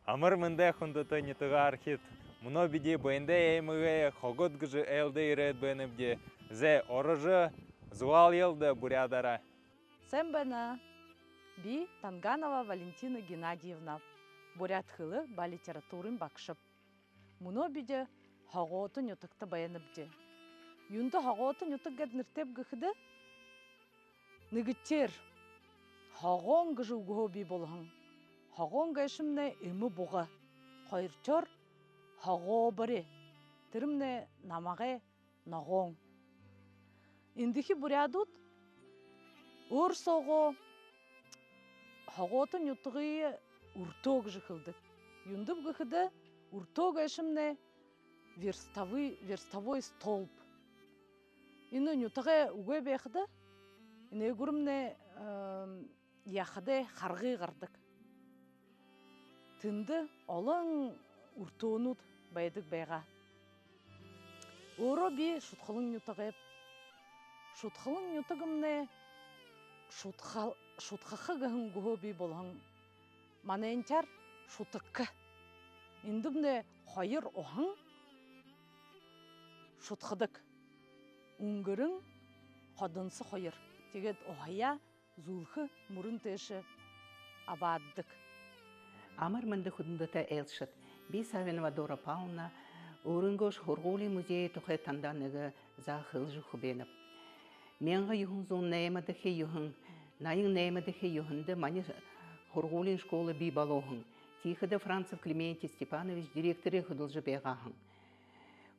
Амыр мындай хундуто нитыга архит. Муно биди бенде эмыге хогот гжы элде ирет бенебде. Зе орыжы зуал елды бурядара. Сэмбэна би Танганова Валентина Геннадьевна. Бурятхылы ба литературын бакшып. Муно биде хоготун ютыкты баяныбде. Юнды хоготун ютык гэдніртеп гыхыды. Нигиттер хогон гыжы угуо би болған. Хогон гэшімне эмі бұға. Қойырчор хого бары. Тірімне намағы нағон. Индихи бурядут өр соғы хоготун ютыгы уртог жыхылдык. Юндып гыхыды уртог эшимне верстовой столб. Ины ютыгы угой бехыды. Ины гурымне яхыды харгы гардык. Тынды олың уртоонут байдык байга. Оро би шутхылың ютыгы. Шутхылың ютыгымне шутхахы гыхын гуо би болған. Манайынчар шутыккы. Индімне хайыр оғын шутхыдык. Уңгырың қадынсы хайыр. Тегет оғая зулхы мұрын теші абаддык. Амар мынды худындыта элшыт. Би Савинова Дора Пауна Орынгош Хоргули музей тухай танданыгы захыл жуху беніп. Менға юхын зон нәймадыхе юхын, найын нәймадыхе юхынды мани Хоргулин школы би балоғын. Тихыда Францев Климентий Степанович директоры худылжы бейғағын.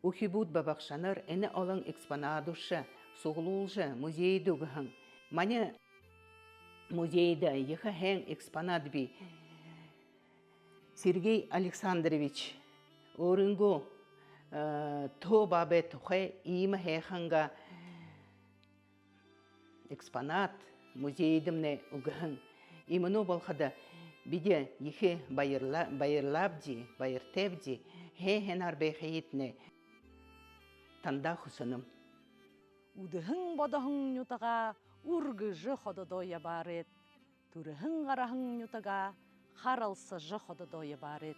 Ухибуд бабақшаныр әні алың экспонадушы, соғылулжы музейді үгіғын. Мани музейді ехі әң экспонат би Сергей Александрович Орынго то бабе тухай имі әйханға экспонат музейдімне үгіғын. Именно болхада биде ехе байырлабди, байыртевди, хейхен арбейхейтне танда хусыным. Удыхын бодахын ютага ургыжы хододоя барет. Турыхын гарахын ютага харалсыжы хододоя барет.